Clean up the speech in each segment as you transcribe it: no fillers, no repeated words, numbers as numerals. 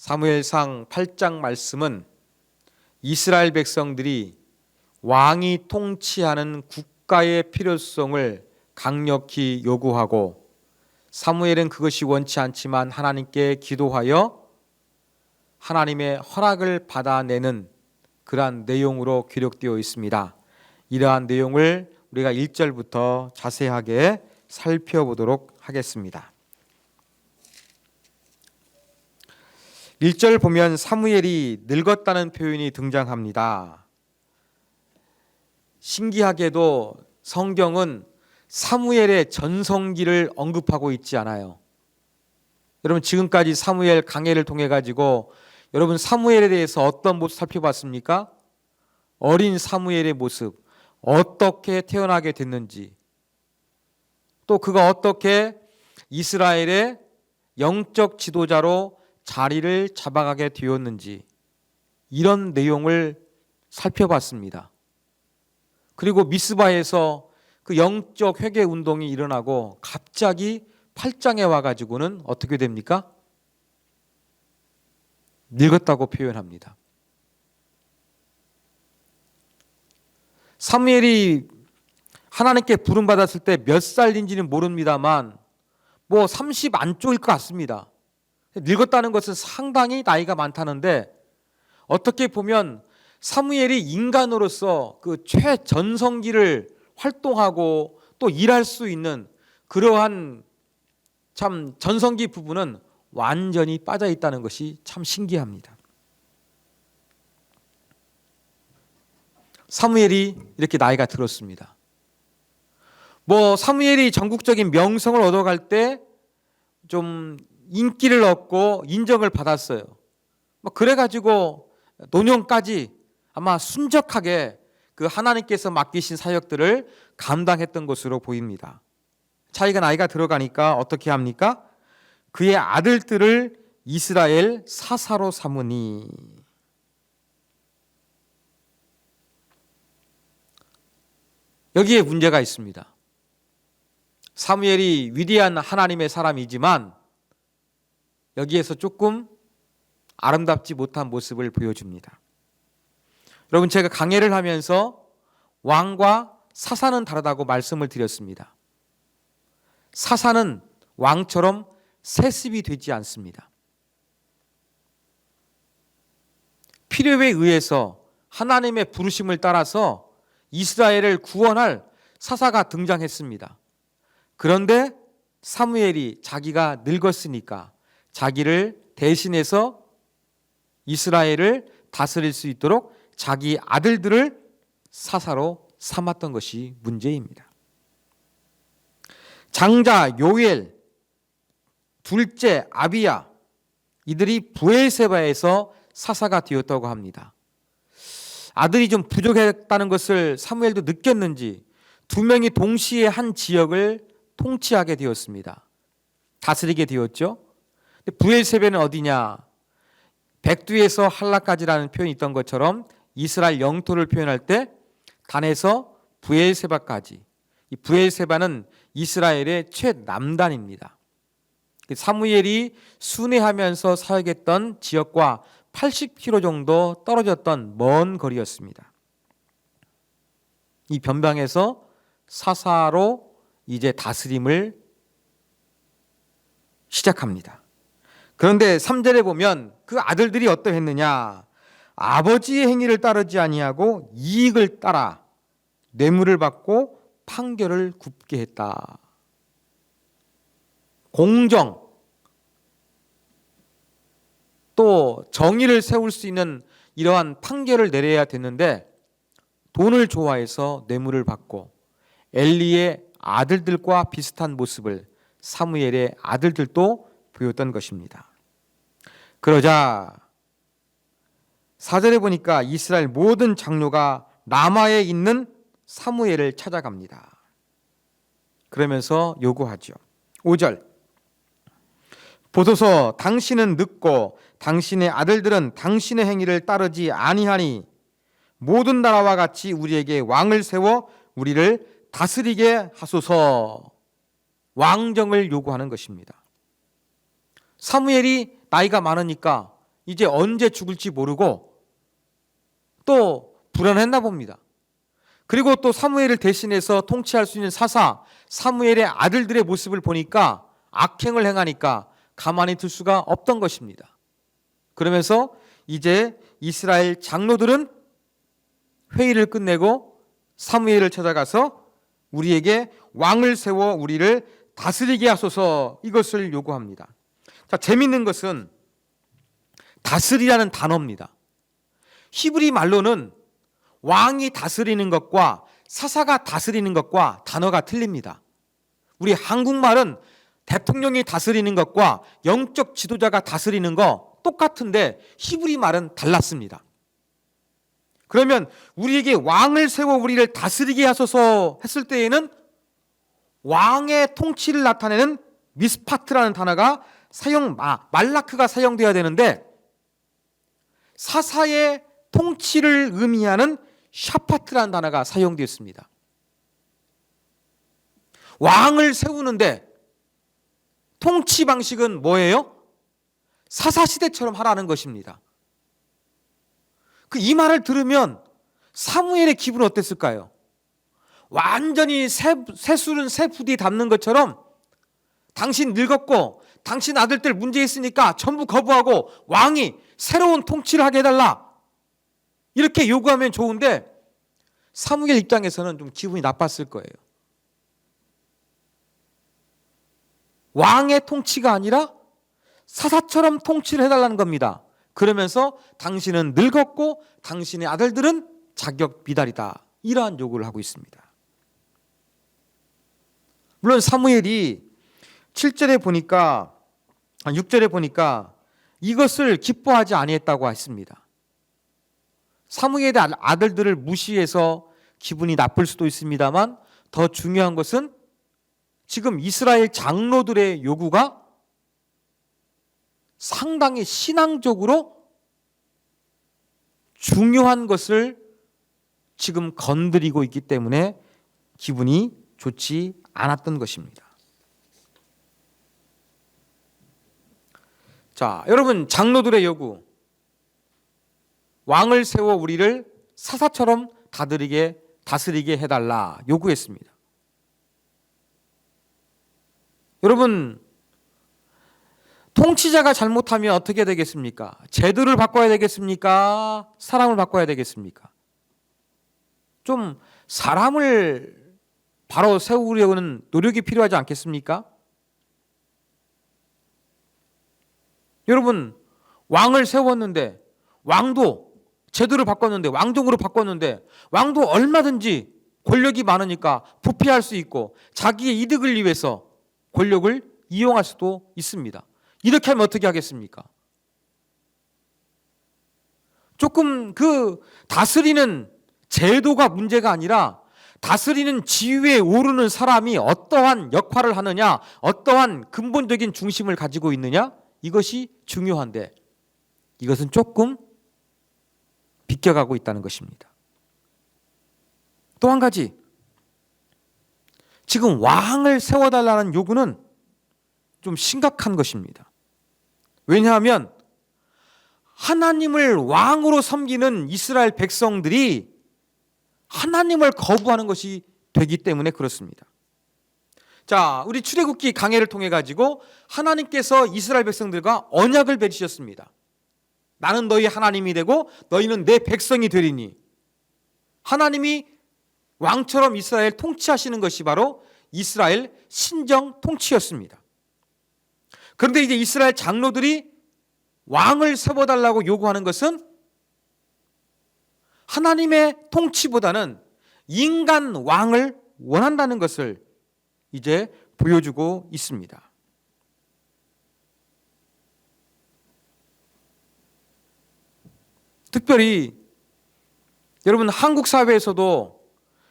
사무엘상 8장 말씀은 이스라엘 백성들이 왕이 통치하는 국가의 필요성을 강력히 요구하고 사무엘은 그것이 원치 않지만 하나님께 기도하여 하나님의 허락을 받아내는 그러한 내용으로 기록되어 있습니다. 이러한 내용을 우리가 1절부터 자세하게 살펴보도록 하겠습니다. 1절 보면 사무엘이 늙었다는 표현이 등장합니다. 신기하게도 성경은 사무엘의 전성기를 언급하고 있지 않아요. 여러분 지금까지 사무엘 강해를 통해 가지고 여러분 사무엘에 대해서 어떤 모습 살펴봤습니까? 어린 사무엘의 모습, 어떻게 태어나게 됐는지, 또 그가 어떻게 이스라엘의 영적 지도자로 자리를 잡아가게 되었는지 이런 내용을 살펴봤습니다. 그리고 미스바에서 그 영적 회개 운동이 일어나고 갑자기 8장에 와가지고는 어떻게 됩니까? 늙었다고 표현합니다. 사무엘이 하나님께 부름받았을 때 몇 살인지는 모릅니다만 30 안쪽일 것 같습니다. 늙었다는 것은 상당히 나이가 많다는데 어떻게 보면 사무엘이 인간으로서 그 최전성기를 활동하고 또 일할 수 있는 그러한 참 전성기 부분은 완전히 빠져 있다는 것이 참 신기합니다. 사무엘이 이렇게 나이가 들었습니다. 사무엘이 전국적인 명성을 얻어갈 때 좀 인기를 얻고 인정을 받았어요. 그래가지고 노년까지 아마 순적하게 그 하나님께서 맡기신 사역들을 감당했던 것으로 보입니다. 자기가 나이가 들어가니까 어떻게 합니까? 그의 아들들을 이스라엘 사사로 삼으니. 여기에 문제가 있습니다. 사무엘이 위대한 하나님의 사람이지만 여기에서 조금 아름답지 못한 모습을 보여줍니다. 여러분 제가 강해를 하면서 왕과 사사는 다르다고 말씀을 드렸습니다. 사사는 왕처럼 세습이 되지 않습니다. 필요에 의해서 하나님의 부르심을 따라서 이스라엘을 구원할 사사가 등장했습니다. 그런데 사무엘이 자기가 늙었으니까 자기를 대신해서 이스라엘을 다스릴 수 있도록 자기 아들들을 사사로 삼았던 것이 문제입니다. 장자 요엘, 둘째 아비야, 이들이 브엘세바에서 사사가 되었다고 합니다. 아들이 좀 부족했다는 것을 사무엘도 느꼈는지 두 명이 동시에 한 지역을 통치하게 되었습니다. 다스리게 되었죠. 브엘세바는 어디냐? 백두에서 할라까지라는 표현이 있던 것처럼 이스라엘 영토를 표현할 때 단에서 브엘세바까지, 이 브엘세바는 이스라엘의 최남단입니다. 사무엘이 순회하면서 사역했던 지역과 80km 정도 떨어졌던 먼 거리였습니다. 이 변방에서 사사로 이제 다스림을 시작합니다. 그런데 3절에 보면 그 아들들이 어떠했느냐? 아버지의 행위를 따르지 아니하고 이익을 따라 뇌물을 받고 판결을 굽게 했다. 공정, 또 정의를 세울 수 있는 이러한 판결을 내려야 됐는데 돈을 좋아해서 뇌물을 받고 엘리의 아들들과 비슷한 모습을 사무엘의 아들들도 보였던 것입니다. 그러자 4절에 보니까 이스라엘 모든 장로가 라마에 있는 사무엘을 찾아갑니다. 그러면서 요구하죠. 5절, 보소서 당신은 늙고 당신의 아들들은 당신의 행위를 따르지 아니하니 모든 나라와 같이 우리에게 왕을 세워 우리를 다스리게 하소서. 왕정을 요구하는 것입니다. 사무엘이 나이가 많으니까 이제 언제 죽을지 모르고 또 불안했나 봅니다. 그리고 또 사무엘을 대신해서 통치할 수 있는 사사 사무엘의 아들들의 모습을 보니까 악행을 행하니까 가만히 둘 수가 없던 것입니다. 그러면서 이제 이스라엘 장로들은 회의를 끝내고 사무엘을 찾아가서 우리에게 왕을 세워 우리를 다스리게 하소서, 이것을 요구합니다. 자, 재밌는 것은 다스리라는 단어입니다. 히브리 말로는 왕이 다스리는 것과 사사가 다스리는 것과 단어가 틀립니다. 우리 한국말은 대통령이 다스리는 것과 영적 지도자가 다스리는 거 똑같은데 히브리 말은 달랐습니다. 그러면 우리에게 왕을 세워 우리를 다스리게 하소서 했을 때에는 왕의 통치를 나타내는 미스파트라는 단어가 말라크가 사용되어야 되는데, 사사의 통치를 의미하는 샤파트라는 단어가 사용되었습니다. 왕을 세우는데 통치 방식은 뭐예요? 사사시대처럼 하라는 것입니다. 이 말을 들으면 사무엘의 기분은 어땠을까요? 완전히 새술은 새 부대에 담는 것처럼 당신 늙었고 당신 아들들 문제 있으니까 전부 거부하고 왕이 새로운 통치를 하게 해달라, 이렇게 요구하면 좋은데 사무엘 입장에서는 좀 기분이 나빴을 거예요. 왕의 통치가 아니라 사사처럼 통치를 해달라는 겁니다. 그러면서 당신은 늙었고 당신의 아들들은 자격 미달이다, 이러한 요구를 하고 있습니다. 물론 사무엘이 6절에 보니까 이것을 기뻐하지 아니했다고 했습니다. 사무엘의 아들들을 무시해서 기분이 나쁠 수도 있습니다만 더 중요한 것은 지금 이스라엘 장로들의 요구가 상당히 신앙적으로 중요한 것을 지금 건드리고 있기 때문에 기분이 좋지 않았던 것입니다. 자, 여러분, 장로들의 요구, 왕을 세워 우리를 사사처럼 다스리게 해달라 요구했습니다. 여러분, 통치자가 잘못하면 어떻게 되겠습니까? 제도를 바꿔야 되겠습니까? 사람을 바꿔야 되겠습니까? 좀 사람을 바로 세우려는 노력이 필요하지 않겠습니까? 여러분, 왕을 세웠는데, 왕도 제도를 바꿨는데, 왕정으로 바꿨는데, 왕도 얼마든지 권력이 많으니까 부패할 수 있고 자기의 이득을 위해서 권력을 이용할 수도 있습니다. 이렇게 하면 어떻게 하겠습니까? 조금 다스리는 제도가 문제가 아니라 다스리는 지위에 오르는 사람이 어떠한 역할을 하느냐, 어떠한 근본적인 중심을 가지고 있느냐, 이것이 중요한데 이것은 조금 비껴가고 있다는 것입니다. 또 한 가지, 지금 왕을 세워달라는 요구는 좀 심각한 것입니다. 왜냐하면 하나님을 왕으로 섬기는 이스라엘 백성들이 하나님을 거부하는 것이 되기 때문에 그렇습니다. 자, 우리 출애굽기 강해를 통해 가지고 하나님께서 이스라엘 백성들과 언약을 맺으셨습니다. 나는 너희 하나님이 되고 너희는 내 백성이 되리니. 하나님이 왕처럼 이스라엘 통치하시는 것이 바로 이스라엘 신정 통치였습니다. 그런데 이제 이스라엘 장로들이 왕을 세워달라고 요구하는 것은 하나님의 통치보다는 인간 왕을 원한다는 것을 이제 보여주고 있습니다. 특별히 여러분, 한국 사회에서도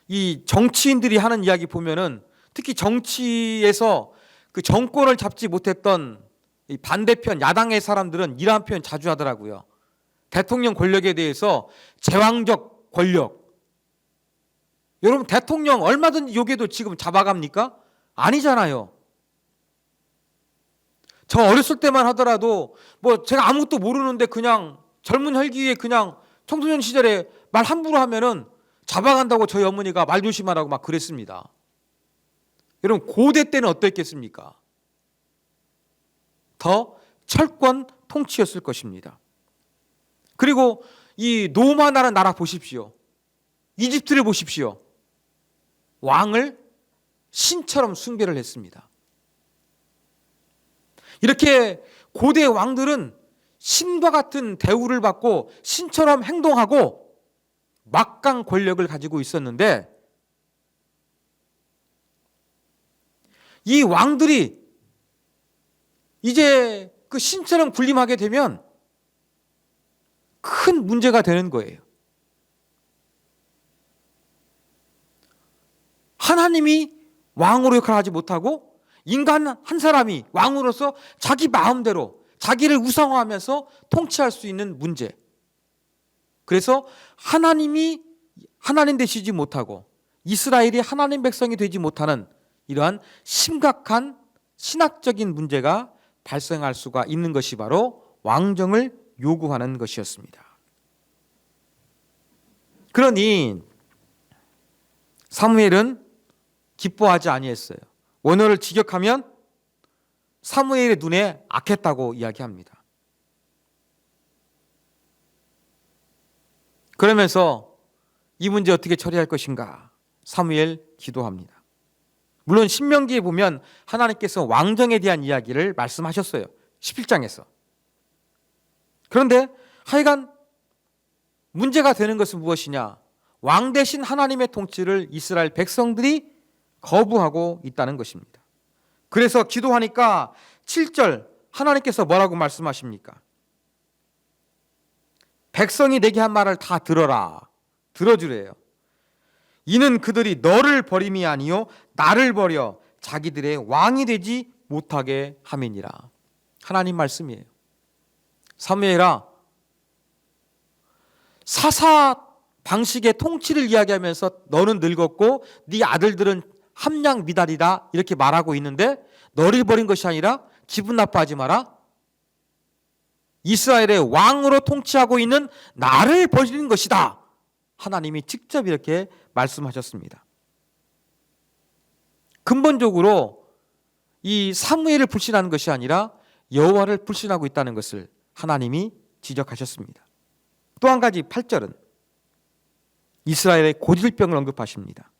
이 정치인들이 하는 이야기 보면은 특히 정치에서 그 정권을 잡지 못했던 이 반대편 야당의 사람들은 이러한 표현 자주 하더라고요. 대통령 권력에 대해서 제왕적 권력. 여러분, 대통령 얼마든지 요게도 지금 잡아갑니까? 아니잖아요. 저 어렸을 때만 하더라도 뭐 제가 아무것도 모르는데 그냥 젊은 혈기에 그냥 청소년 시절에 말 함부로 하면은 잡아간다고 저희 어머니가 말 조심하라고 막 그랬습니다. 여러분 고대 때는 어땠겠습니까? 더 철권 통치였을 것입니다. 그리고 이 로마라는 나라 보십시오. 이집트를 보십시오. 왕을 신처럼 숭배를 했습니다. 이렇게 고대 왕들은 신과 같은 대우를 받고 신처럼 행동하고 막강 권력을 가지고 있었는데 이 왕들이 이제 그 신처럼 군림하게 되면 큰 문제가 되는 거예요. 하나님이 왕으로 역할하지 못하고 인간 한 사람이 왕으로서 자기 마음대로 자기를 우상화하면서 통치할 수 있는 문제. 그래서 하나님이 하나님 되시지 못하고 이스라엘이 하나님 백성이 되지 못하는 이러한 심각한 신학적인 문제가 발생할 수가 있는 것이 바로 왕정을 요구하는 것이었습니다. 그러니 사무엘은 기뻐하지 아니했어요. 원어를 직역하면 사무엘의 눈에 악했다고 이야기합니다. 그러면서 이 문제 어떻게 처리할 것인가 사무엘 기도합니다. 물론 신명기에 보면 하나님께서 왕정에 대한 이야기를 말씀하셨어요. 11장에서. 그런데 하여간 문제가 되는 것은 무엇이냐? 왕 대신 하나님의 통치를 이스라엘 백성들이 거부하고 있다는 것입니다. 그래서 기도하니까 7절 하나님께서 뭐라고 말씀하십니까? 백성이 내게 한 말을 다 들어라. 들어주래요. 이는 그들이 너를 버림이 아니요 나를 버려 자기들의 왕이 되지 못하게 함이니라. 하나님 말씀이에요. 사무엘아, 사사 방식의 통치를 이야기하면서 너는 늙었고 네 아들들은 함량 미달이다 이렇게 말하고 있는데 너를 버린 것이 아니라 기분 나빠하지 마라. 이스라엘의 왕으로 통치하고 있는 나를 버리는 것이다. 하나님이 직접 이렇게 말씀하셨습니다. 근본적으로 이 사무엘을 불신하는 것이 아니라 여호와를 불신하고 있다는 것을 하나님이 지적하셨습니다. 또 한 가지 8절은 이스라엘의 고질병을 언급하십니다.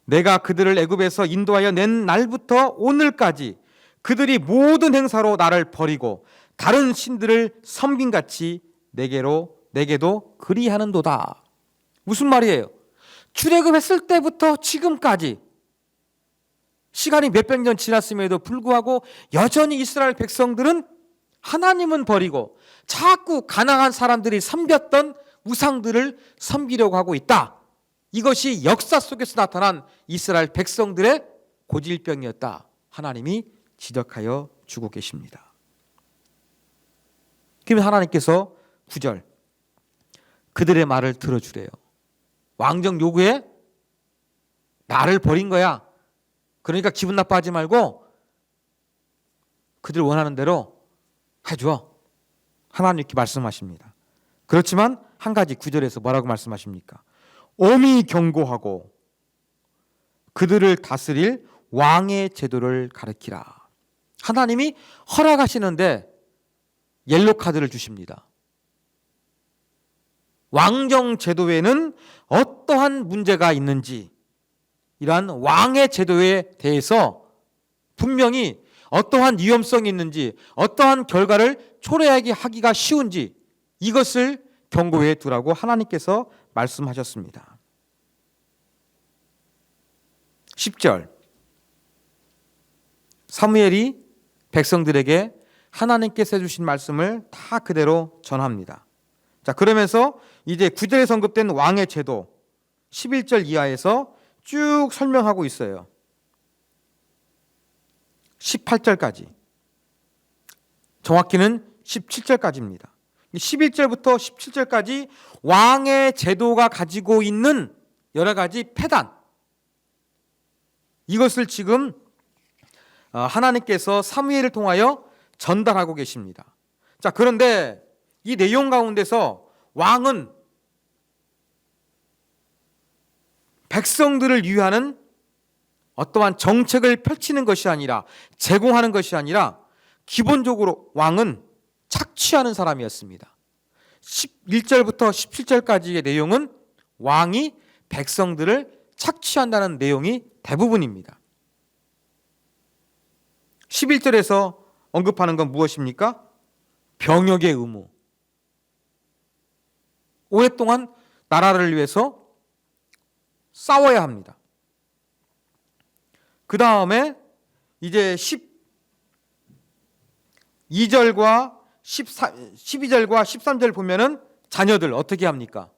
내가 그들을 애굽에서 인도하여 낸 날부터 오늘까지 그들이 모든 행사로 나를 버리고 다른 신들을 섬김같이 내게도 그리하는도다. 무슨 말이에요? 출애굽했을 때부터 지금까지 시간이 몇백 년 지났음에도 불구하고 여전히 이스라엘 백성들은 하나님은 버리고 자꾸 가나안 사람들이 섬겼던 우상들을 섬기려고 하고 있다. 이것이 역사 속에서 나타난 이스라엘 백성들의 고질병이었다. 하나님이 지적하여 주고 계십니다. 그러면 하나님께서 9절 그들의 말을 들어주래요. 왕정 요구에 나를 버린 거야. 그러니까 기분 나빠하지 말고 그들 원하는 대로 해줘. 하나님께 말씀하십니다. 그렇지만 한 가지 9절에서 뭐라고 말씀하십니까? 엄히 경고하고 그들을 다스릴 왕의 제도를 가르치라. 하나님이 허락하시는데 옐로 카드를 주십니다. 왕정 제도에는 어떠한 문제가 있는지 이러한 왕의 제도에 대해서 분명히 어떠한 위험성이 있는지 어떠한 결과를 초래하게 하기가 쉬운지 이것을 경고해 두라고 하나님께서 말씀하셨습니다. 10절 사무엘이 백성들에게 하나님께서 해주신 말씀을 다 그대로 전합니다. 자, 그러면서 이제 9절에 언급된 왕의 제도 11절 이하에서 쭉 설명하고 있어요. 18절까지 정확히는 17절까지입니다. 11절부터 17절까지 왕의 제도가 가지고 있는 여러 가지 폐단 이것을 지금 하나님께서 사무엘을 통하여 전달하고 계십니다. 자, 그런데 이 내용 가운데서 왕은 백성들을 위하는 어떠한 정책을 펼치는 것이 아니라, 제공하는 것이 아니라 기본적으로 왕은 착취하는 사람이었습니다. 11절부터 17절까지의 내용은 왕이 백성들을 착취한다는 내용이 대부분입니다. 11절에서 언급하는 건 무엇입니까? 병역의 의무. 오랫동안 나라를 위해서 싸워야 합니다. 그 다음에 이제 12절과 13절 보면은 자녀들 어떻게 합니까?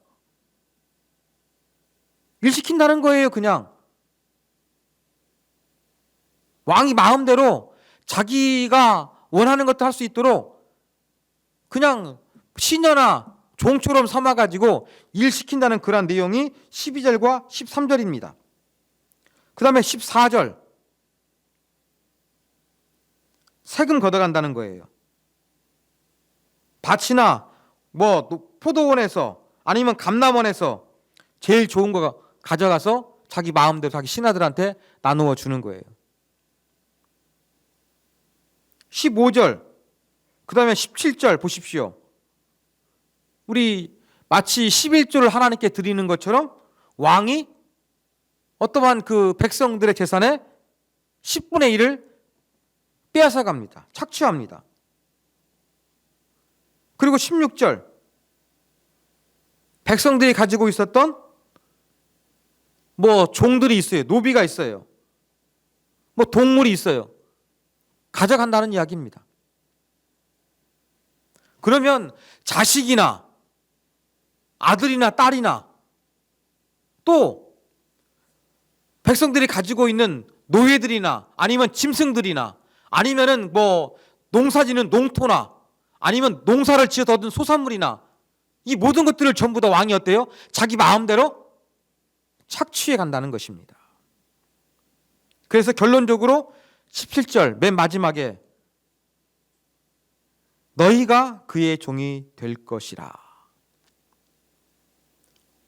일 시킨다는 거예요. 그냥 왕이 마음대로 자기가 원하는 것도 할 수 있도록 그냥 시녀나 종처럼 삼아가지고 일 시킨다는 그런 내용이 12절과 13절입니다. 그 다음에 14절 세금 걷어간다는 거예요. 밭이나 뭐 포도원에서 아니면 감남원에서 제일 좋은 거 가져가서 자기 마음대로 자기 신하들한테 나누어 주는 거예요. 15절 그 다음에 17절 보십시오. 우리 마치 11조를 하나님께 드리는 것처럼 왕이 어떠한 그 백성들의 재산의 10분의 1을 빼앗아갑니다. 착취합니다. 그리고 16절 백성들이 가지고 있었던 뭐 종들이 있어요. 노비가 있어요. 뭐 동물이 있어요. 가져간다는 이야기입니다. 그러면 자식이나 아들이나 딸이나 또 백성들이 가지고 있는 노예들이나 아니면 짐승들이나 아니면은 뭐 농사지는 농토나 아니면 농사를 지어서 얻은 소산물이나 이 모든 것들을 전부 다 왕이 어때요? 자기 마음대로 착취해 간다는 것입니다. 그래서 결론적으로 17절 맨 마지막에 너희가 그의 종이 될 것이라.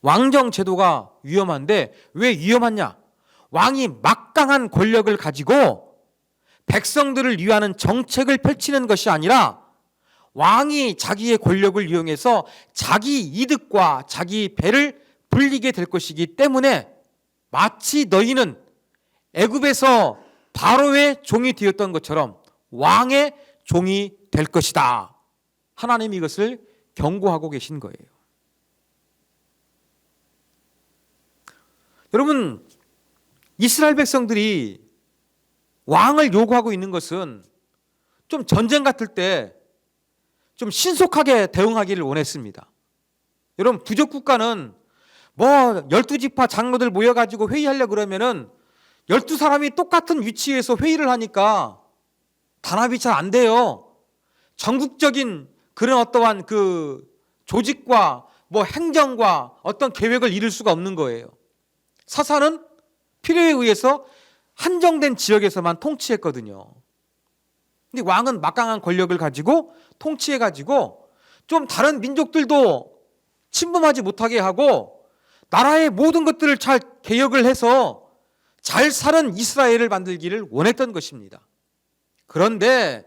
왕정 제도가 위험한데 왜 위험하냐? 왕이 막강한 권력을 가지고 백성들을 위하는 정책을 펼치는 것이 아니라 왕이 자기의 권력을 이용해서 자기 이득과 자기 배를 불리게 될 것이기 때문에 마치 너희는 애굽에서 바로의 종이 되었던 것처럼 왕의 종이 될 것이다. 하나님이 이것을 경고하고 계신 거예요. 여러분, 이스라엘 백성들이 왕을 요구하고 있는 것은 좀 전쟁 같을 때 좀 신속하게 대응하기를 원했습니다. 여러분, 부족 국가는 뭐 12지파 장로들 모여가지고 회의하려고 그러면은 12사람이 똑같은 위치에서 회의를 하니까 단합이 잘 안 돼요. 전국적인 그런 어떠한 그 조직과 뭐 행정과 어떤 계획을 이룰 수가 없는 거예요. 사사는 필요에 의해서 한정된 지역에서만 통치했거든요. 근데 왕은 막강한 권력을 가지고 통치해가지고 좀 다른 민족들도 침범하지 못하게 하고 나라의 모든 것들을 잘 개혁을 해서 잘 사는 이스라엘을 만들기를 원했던 것입니다. 그런데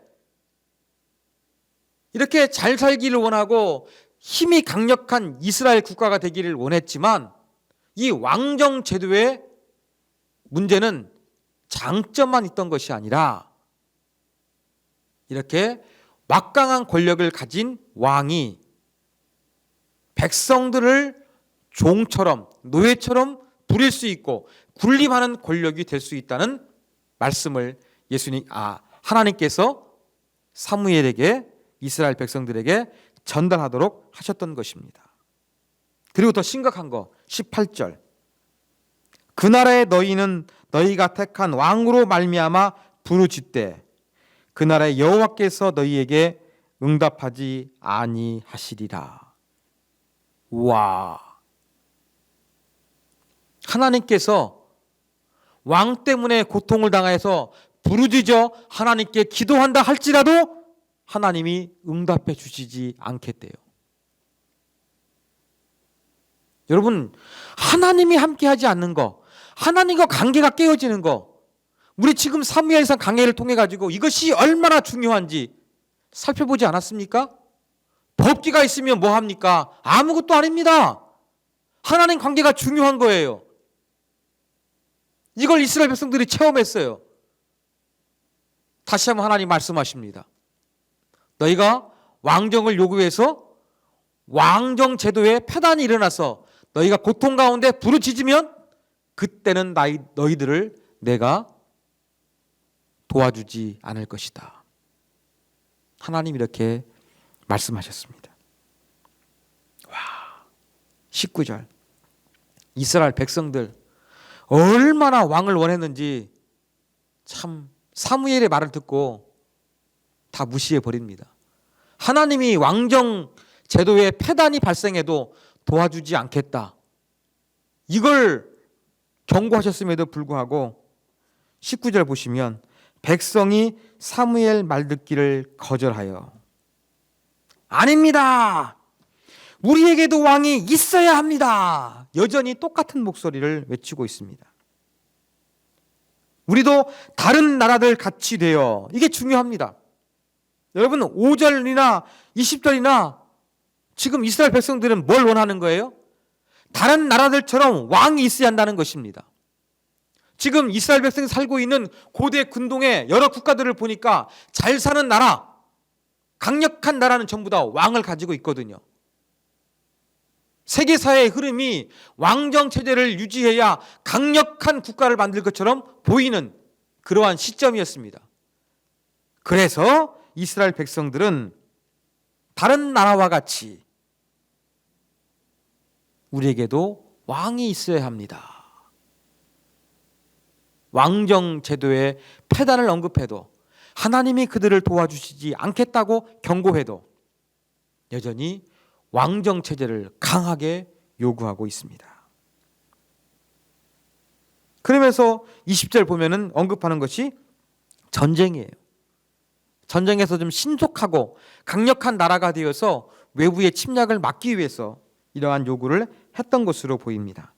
이렇게 잘 살기를 원하고 힘이 강력한 이스라엘 국가가 되기를 원했지만 이 왕정 제도의 문제는 장점만 있던 것이 아니라 이렇게 막강한 권력을 가진 왕이 백성들을 종처럼 노예처럼 부릴 수 있고 군림하는 권력이 될 수 있다는 말씀을 하나님께서 사무엘에게 이스라엘 백성들에게 전달하도록 하셨던 것입니다. 그리고 더 심각한 거 18절 그 나라에 너희는 너희가 택한 왕으로 말미암아 부르짖되 그 나라의 여호와께서 너희에게 응답하지 아니하시리라. 와, 하나님께서 왕 때문에 고통을 당해서 부르짖어 하나님께 기도한다 할지라도 하나님이 응답해 주시지 않겠대요. 여러분, 하나님이 함께하지 않는 거, 하나님과 관계가 깨어지는 거, 우리 지금 사무엘상 강해를 통해 가지고 이것이 얼마나 중요한지 살펴보지 않았습니까? 법기가 있으면 뭐 합니까? 아무것도 아닙니다. 하나님 관계가 중요한 거예요. 이걸 이스라엘 백성들이 체험했어요. 다시 한번 하나님 말씀하십니다. 너희가 왕정을 요구해서 왕정 제도에 폐단이 일어나서 너희가 고통 가운데 부르짖으면 그때는 너희들을 내가 도와주지 않을 것이다. 하나님 이렇게 말씀하셨습니다. 와, 19절. 이스라엘 백성들 얼마나 왕을 원했는지 참 사무엘의 말을 듣고 다 무시해 버립니다. 하나님이 왕정 제도에 폐단이 발생해도 도와주지 않겠다. 이걸 경고하셨음에도 불구하고 19절 보시면 백성이 사무엘 말 듣기를 거절하여 아닙니다. 우리에게도 왕이 있어야 합니다. 여전히 똑같은 목소리를 외치고 있습니다. 우리도 다른 나라들 같이 되어, 이게 중요합니다. 여러분 5절이나 20절이나 지금 이스라엘 백성들은 뭘 원하는 거예요? 다른 나라들처럼 왕이 있어야 한다는 것입니다. 지금 이스라엘 백성이 살고 있는 고대 근동의 여러 국가들을 보니까 잘 사는 나라, 강력한 나라는 전부 다 왕을 가지고 있거든요. 세계사의 흐름이 왕정 체제를 유지해야 강력한 국가를 만들 것처럼 보이는 그러한 시점이었습니다. 그래서 이스라엘 백성들은 다른 나라와 같이 우리에게도 왕이 있어야 합니다. 왕정 제도의 폐단을 언급해도, 하나님이 그들을 도와주시지 않겠다고 경고해도 여전히 왕정 체제를 강하게 요구하고 있습니다. 그러면서 20절 보면은 언급하는 것이 전쟁이에요. 전쟁에서 좀 신속하고 강력한 나라가 되어서 외부의 침략을 막기 위해서 이러한 요구를 했던 것으로 보입니다.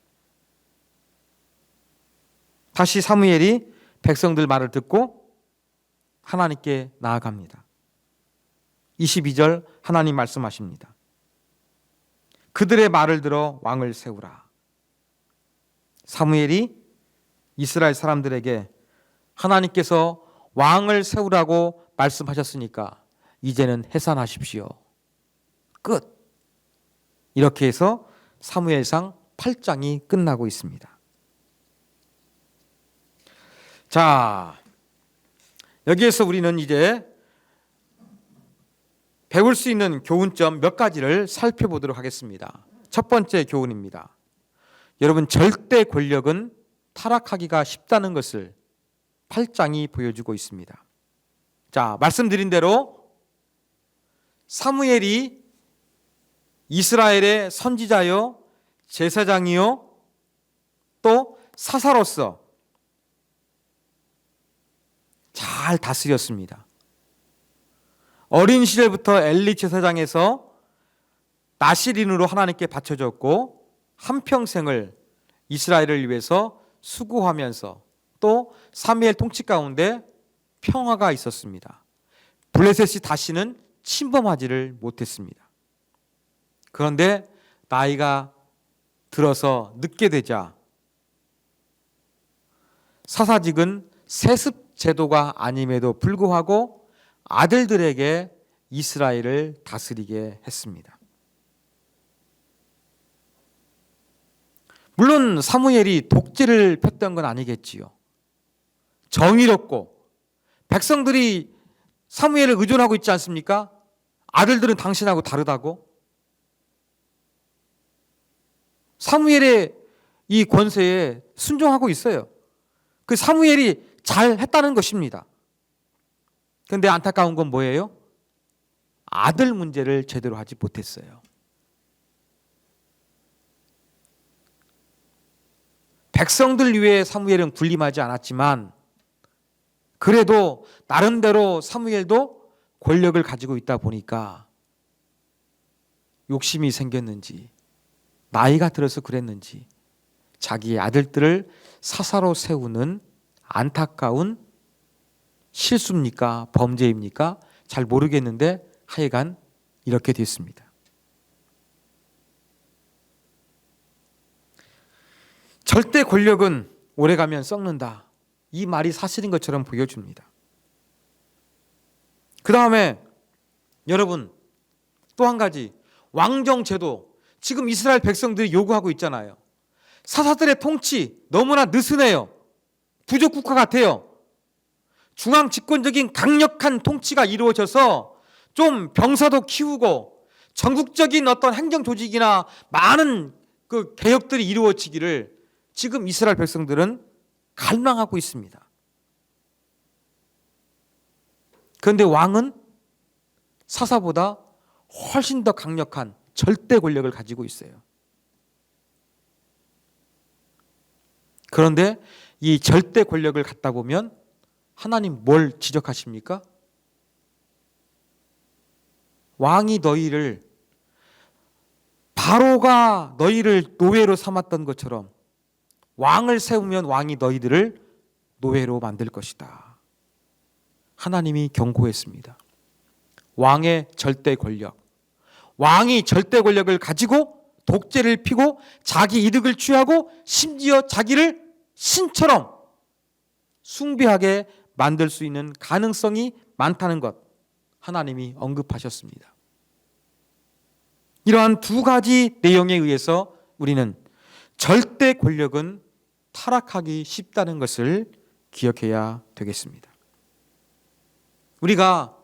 다시 사무엘이 백성들 말을 듣고 하나님께 나아갑니다. 22절 하나님 말씀하십니다. 그들의 말을 들어 왕을 세우라. 사무엘이 이스라엘 사람들에게 하나님께서 왕을 세우라고 말씀하셨으니까 이제는 해산하십시오. 끝. 이렇게 해서 사무엘상 8장이 끝나고 있습니다. 자, 여기에서 우리는 이제 배울 수 있는 교훈점 몇 가지를 살펴보도록 하겠습니다. 첫 번째 교훈입니다. 여러분, 절대 권력은 타락하기가 쉽다는 것을 8장이 보여주고 있습니다. 자, 말씀드린 대로 사무엘이 이스라엘의 선지자요, 제사장이요, 또 사사로서 잘 다스렸습니다. 어린 시절부터 엘리 제사장에서 나시린으로 하나님께 바쳐졌고 한평생을 이스라엘을 위해서 수고하면서 또 사무엘 통치 가운데 평화가 있었습니다. 블레셋이 다시는 침범하지를 못했습니다. 그런데 나이가 들어서 늙게 되자 사사직은 세습 제도가 아님에도 불구하고 아들들에게 이스라엘을 다스리게 했습니다. 물론 사무엘이 독재를 폈던 건 아니겠지요. 정의롭고 백성들이 사무엘을 의존하고 있지 않습니까? 아들들은 당신하고 다르다고. 사무엘의 이 권세에 순종하고 있어요. 그 사무엘이 잘 했다는 것입니다. 그런데 안타까운 건 뭐예요? 아들 문제를 제대로 하지 못했어요. 백성들 위해 사무엘은 군림하지 않았지만 그래도 나름대로 사무엘도 권력을 가지고 있다 보니까 욕심이 생겼는지 나이가 들어서 그랬는지 자기의 아들들을 사사로 세우는 안타까운 실수입니까? 범죄입니까? 잘 모르겠는데 하여간 이렇게 됐습니다. 절대 권력은 오래가면 썩는다. 이 말이 사실인 것처럼 보여줍니다. 그 다음에 여러분 또 한 가지, 왕정제도, 지금 이스라엘 백성들이 요구하고 있잖아요. 사사들의 통치 너무나 느슨해요. 부족국가 같아요. 중앙 집권적인 강력한 통치가 이루어져서 좀 병사도 키우고 전국적인 어떤 행정 조직이나 많은 그 개혁들이 이루어지기를 지금 이스라엘 백성들은 갈망하고 있습니다. 그런데 왕은 사사보다 훨씬 더 강력한 절대 권력을 가지고 있어요. 그런데 이 절대 권력을 갖다 보면 하나님 뭘 지적하십니까? 왕이 너희를, 바로가 너희를 노예로 삼았던 것처럼 왕을 세우면 왕이 너희들을 노예로 만들 것이다. 하나님이 경고했습니다. 왕의 절대 권력, 왕이 절대 권력을 가지고 독재를 피고 자기 이득을 취하고 심지어 자기를 신처럼 숭배하게 만들 수 있는 가능성이 많다는 것, 하나님이 언급하셨습니다. 이러한 두 가지 내용에 의해서 우리는 절대 권력은 타락하기 쉽다는 것을 기억해야 되겠습니다. 우리가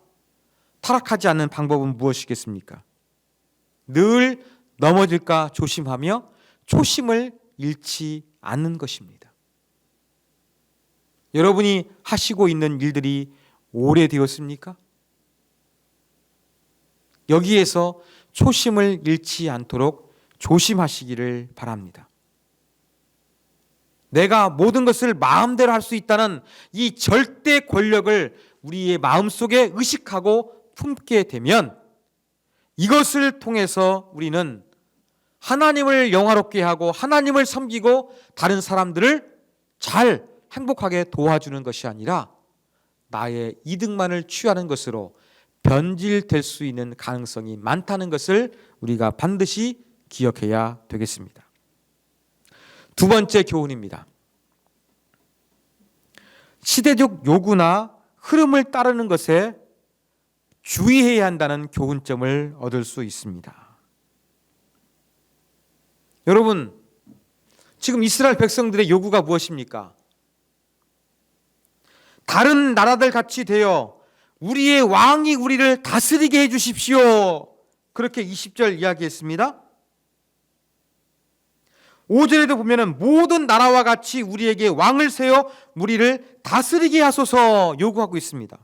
타락하지 않는 방법은 무엇이겠습니까? 늘 넘어질까 조심하며 초심을 잃지 않는 것입니다. 여러분이 하시고 있는 일들이 오래되었습니까? 여기에서 초심을 잃지 않도록 조심하시기를 바랍니다. 내가 모든 것을 마음대로 할 수 있다는 이 절대 권력을 우리의 마음속에 의식하고 품게 되면 이것을 통해서 우리는 하나님을 영화롭게 하고 하나님을 섬기고 다른 사람들을 잘 행복하게 도와주는 것이 아니라 나의 이득만을 취하는 것으로 변질될 수 있는 가능성이 많다는 것을 우리가 반드시 기억해야 되겠습니다. 두 번째 교훈입니다. 시대적 요구나 흐름을 따르는 것에 주의해야 한다는 교훈점을 얻을 수 있습니다. 여러분, 지금 이스라엘 백성들의 요구가 무엇입니까? 다른 나라들 같이 되어 우리의 왕이 우리를 다스리게 해 주십시오. 그렇게 20절 이야기했습니다. 5절에도 보면은 모든 나라와 같이 우리에게 왕을 세워 우리를 다스리게 하소서 요구하고 있습니다.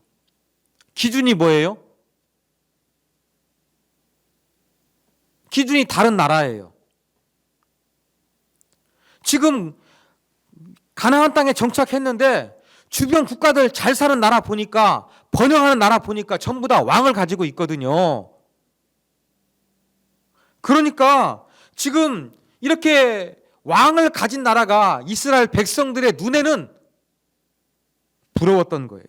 기준이 뭐예요? 기준이 다른 나라예요. 지금 가나안 땅에 정착했는데 주변 국가들 잘 사는 나라 보니까, 번영하는 나라 보니까 전부 다 왕을 가지고 있거든요. 그러니까 지금 이렇게 왕을 가진 나라가 이스라엘 백성들의 눈에는 부러웠던 거예요.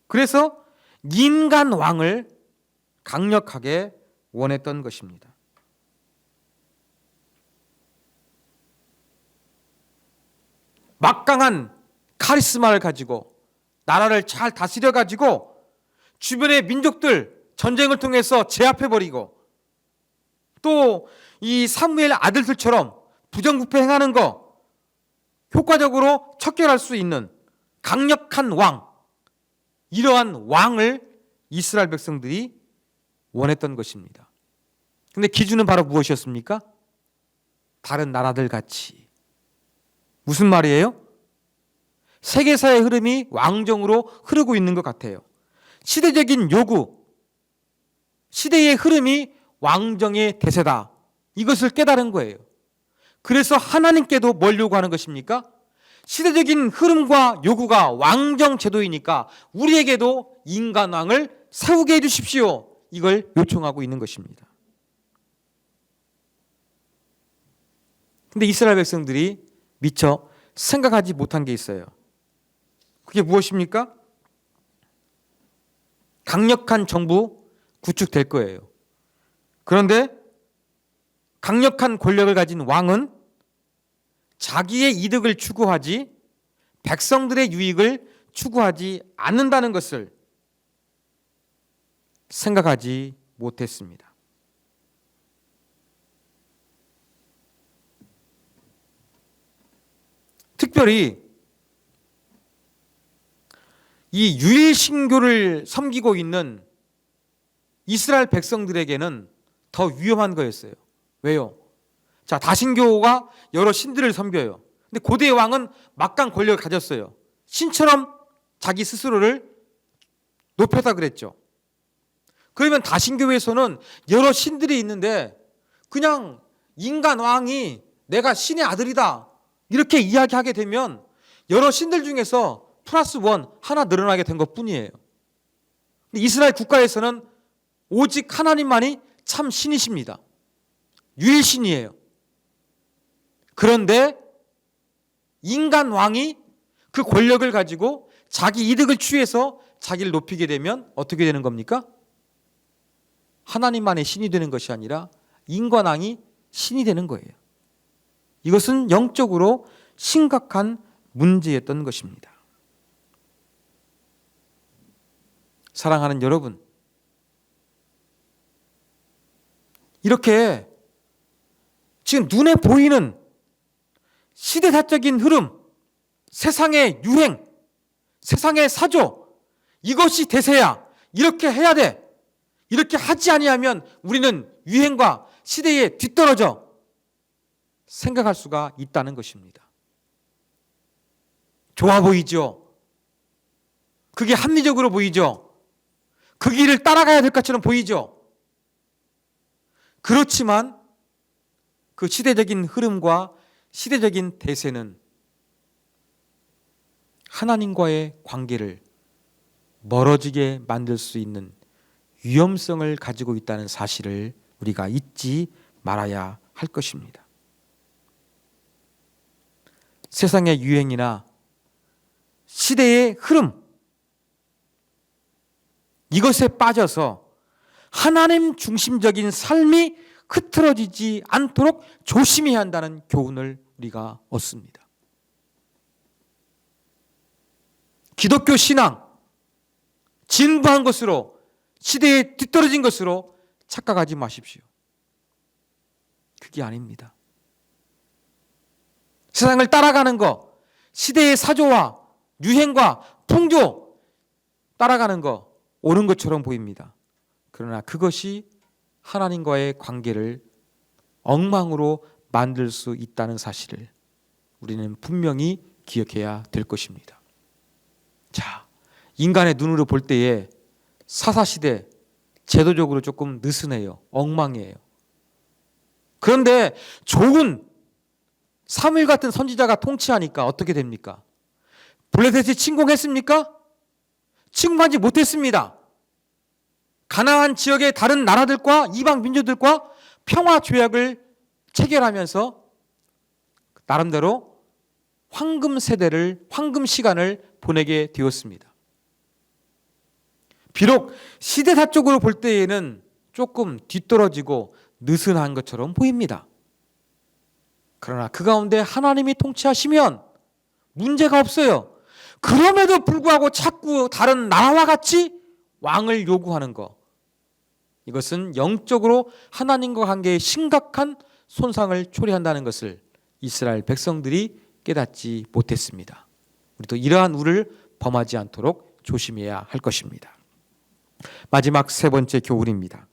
그래서 인간 왕을 강력하게 원했던 것입니다. 막강한 카리스마를 가지고 나라를 잘 다스려 가지고 주변의 민족들 전쟁을 통해서 제압해버리고 또 이 사무엘 아들들처럼 부정부패 행하는 거 효과적으로 척결할 수 있는 강력한 왕, 이러한 왕을 이스라엘 백성들이 원했던 것입니다. 그런데 기준은 바로 무엇이었습니까? 다른 나라들 같이. 무슨 말이에요? 세계사의 흐름이 왕정으로 흐르고 있는 것 같아요. 시대적인 요구, 시대의 흐름이 왕정의 대세다. 이것을 깨달은 거예요. 그래서 하나님께도 뭘 요구하는 것입니까? 시대적인 흐름과 요구가 왕정 제도이니까 우리에게도 인간왕을 세우게 해주십시오. 이걸 요청하고 있는 것입니다. 근데 이스라엘 백성들이 미처 생각하지 못한 게 있어요. 그게 무엇입니까? 강력한 정부 구축될 거예요. 그런데 강력한 권력을 가진 왕은 자기의 이득을 추구하지 백성들의 유익을 추구하지 않는다는 것을 생각하지 못했습니다. 특별히 이 유일신교를 섬기고 있는 이스라엘 백성들에게는 더 위험한 거였어요. 왜요? 자, 다신교가 여러 신들을 섬겨요. 근데 고대의 왕은 막강 권력을 가졌어요. 신처럼 자기 스스로를 높였다 그랬죠. 그러면 다신교에서는 여러 신들이 있는데 그냥 인간 왕이 내가 신의 아들이다 이렇게 이야기하게 되면 여러 신들 중에서 플러스 원 하나 늘어나게 된 것뿐이에요. 이스라엘 국가에서는 오직 하나님만이 참 신이십니다. 유일신이에요. 그런데 인간 왕이 그 권력을 가지고 자기 이득을 취해서 자기를 높이게 되면 어떻게 되는 겁니까? 하나님만의 신이 되는 것이 아니라 인간 왕이 신이 되는 거예요. 이것은 영적으로 심각한 문제였던 것입니다. 사랑하는 여러분, 이렇게 지금 눈에 보이는 시대사적인 흐름, 세상의 유행, 세상의 사조, 이것이 대세야. 이렇게 해야 돼. 이렇게 하지 아니하면 우리는 유행과 시대에 뒤떨어져 생각할 수가 있다는 것입니다. 좋아 보이죠? 그게 합리적으로 보이죠? 그 길을 따라가야 될 것처럼 보이죠? 그렇지만 그 시대적인 흐름과 시대적인 대세는 하나님과의 관계를 멀어지게 만들 수 있는 위험성을 가지고 있다는 사실을 우리가 잊지 말아야 할 것입니다. 세상의 유행이나 시대의 흐름, 이것에 빠져서 하나님 중심적인 삶이 흐트러지지 않도록 조심해야 한다는 교훈을 우리가 얻습니다. 기독교 신앙, 진부한 것으로, 시대에 뒤떨어진 것으로 착각하지 마십시오. 그게 아닙니다. 세상을 따라가는 것, 시대의 사조와 유행과 풍조 따라가는 것, 옳은 것처럼 보입니다. 그러나 그것이 하나님과의 관계를 엉망으로 만들 수 있다는 사실을 우리는 분명히 기억해야 될 것입니다. 자, 인간의 눈으로 볼 때에 사사시대 제도적으로 조금 느슨해요. 엉망이에요. 그런데 좋은 사무엘 같은 선지자가 통치하니까 어떻게 됩니까? 블레셋이 침공했습니까? 침공하지 못했습니다. 가나안 지역의 다른 나라들과 이방 민족들과 평화 조약을 체결하면서 나름대로 황금 세대를, 황금 시간을 보내게 되었습니다. 비록 시대사적으로 볼 때에는 조금 뒤떨어지고 느슨한 것처럼 보입니다. 그러나 그 가운데 하나님이 통치하시면 문제가 없어요. 그럼에도 불구하고 자꾸 다른 나라와 같이 왕을 요구하는 것, 이것은 영적으로 하나님과 관계에 심각한 손상을 초래한다는 것을 이스라엘 백성들이 깨닫지 못했습니다. 우리도 이러한 우를 범하지 않도록 조심해야 할 것입니다. 마지막 세 번째 교훈입니다.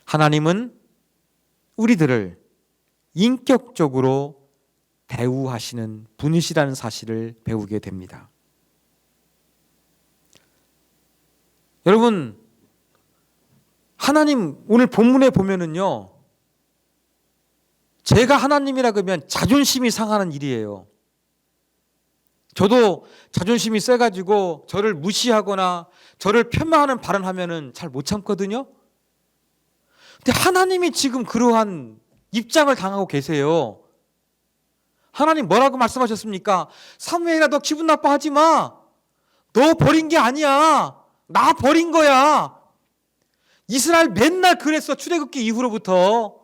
하나님은 우리들을 인격적으로 대우하시는 분이시라는 사실을 배우게 됩니다. 여러분, 하나님 오늘 본문에 보면은요, 제가 하나님이라 그러면 자존심이 상하는 일이에요. 저도 자존심이 세가지고 저를 무시하거나 저를 폄하하는 발언하면은 잘 못 참거든요. 근데 하나님이 지금 그러한 입장을 당하고 계세요. 하나님 뭐라고 말씀하셨습니까? 사무엘아, 너 기분 나빠하지 마. 너 버린 게 아니야. 나 버린 거야. 이스라엘 맨날 그랬어. 출애굽기 이후로부터.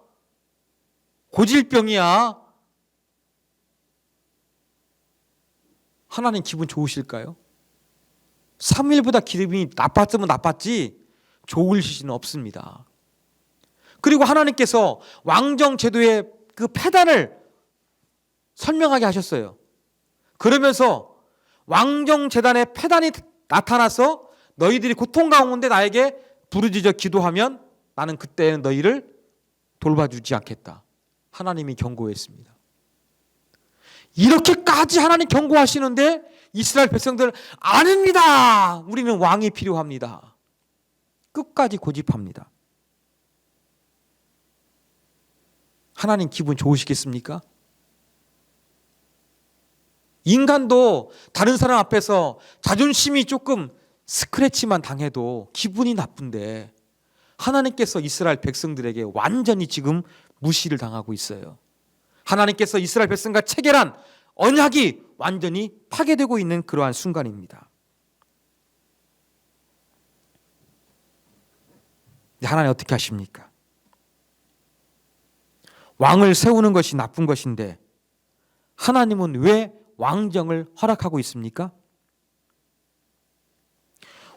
고질병이야. 하나님 기분 좋으실까요? 사무엘보다 기분이 나빴으면 나빴지 좋을 시는 없습니다. 그리고 하나님께서 왕정 제도의 그 폐단을 설명하게 하셨어요. 그러면서 왕정 제단의 폐단이 나타나서 너희들이 고통 가운데 나에게 부르짖어 기도하면 나는 그때는 너희를 돌봐주지 않겠다. 하나님이 경고했습니다. 이렇게까지 하나님 경고하시는데 이스라엘 백성들 아닙니다. 우리는 왕이 필요합니다. 끝까지 고집합니다. 하나님 기분 좋으시겠습니까? 인간도 다른 사람 앞에서 자존심이 조금 스크래치만 당해도 기분이 나쁜데 하나님께서 이스라엘 백성들에게 완전히 지금 무시를 당하고 있어요. 하나님께서 이스라엘 백성과 체결한 언약이 완전히 파괴되고 있는 그러한 순간입니다. 하나님 어떻게 하십니까? 왕을 세우는 것이 나쁜 것인데 하나님은 왜 왕정을 허락하고 있습니까?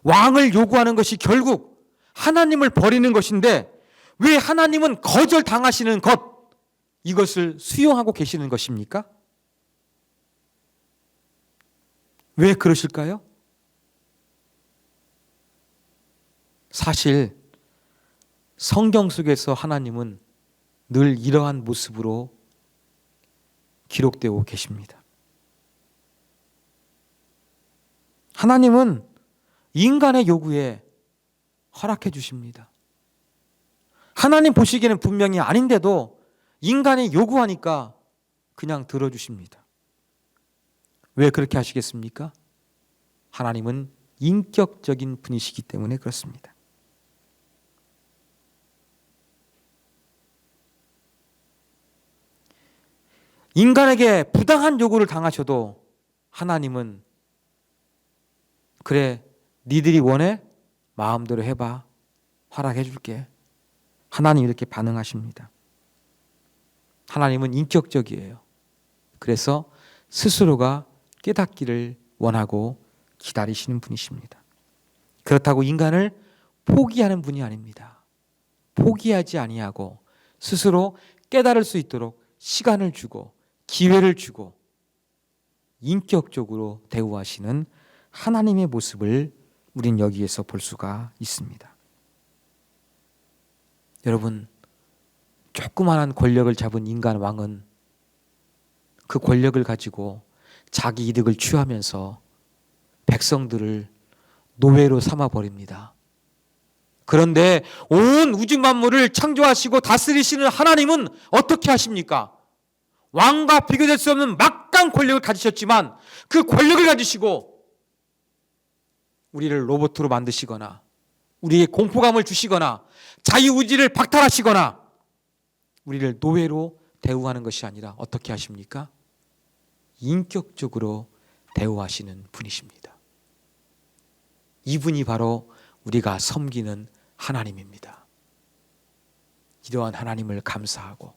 왕을 요구하는 것이 결국 하나님을 버리는 것인데 왜 하나님은 거절당하시는 것, 이것을 수용하고 계시는 것입니까? 왜 그러실까요? 사실 성경 속에서 하나님은 늘 이러한 모습으로 기록되고 계십니다. 하나님은 인간의 요구에 허락해 주십니다. 하나님 보시기에는 분명히 아닌데도 인간이 요구하니까 그냥 들어주십니다. 왜 그렇게 하시겠습니까? 하나님은 인격적인 분이시기 때문에 그렇습니다. 인간에게 부당한 요구를 당하셔도 하나님은 그래, 니들이 원해? 마음대로 해봐. 허락해 줄게. 하나님 이렇게 반응하십니다. 하나님은 인격적이에요. 그래서 스스로가 깨닫기를 원하고 기다리시는 분이십니다. 그렇다고 인간을 포기하는 분이 아닙니다. 포기하지 아니하고 스스로 깨달을 수 있도록 시간을 주고 기회를 주고 인격적으로 대우하시는 하나님의 모습을 우린 여기에서 볼 수가 있습니다. 여러분, 조그마한 권력을 잡은 인간 왕은 그 권력을 가지고 자기 이득을 취하면서 백성들을 노예로 삼아버립니다. 그런데 온 우주 만물을 창조하시고 다스리시는 하나님은 어떻게 하십니까? 왕과 비교될 수 없는 막강 권력을 가지셨지만 그 권력을 가지시고 우리를 로봇으로 만드시거나 우리의 공포감을 주시거나 자유의지를 박탈하시거나 우리를 노예로 대우하는 것이 아니라 어떻게 하십니까? 인격적으로 대우하시는 분이십니다. 이분이 바로 우리가 섬기는 하나님입니다. 이러한 하나님을 감사하고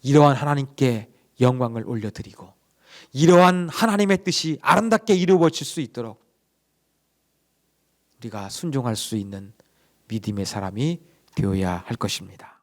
이러한 하나님께 영광을 올려드리고 이러한 하나님의 뜻이 아름답게 이루어질 수 있도록 우리가 순종할 수 있는 믿음의 사람이 되어야 할 것입니다.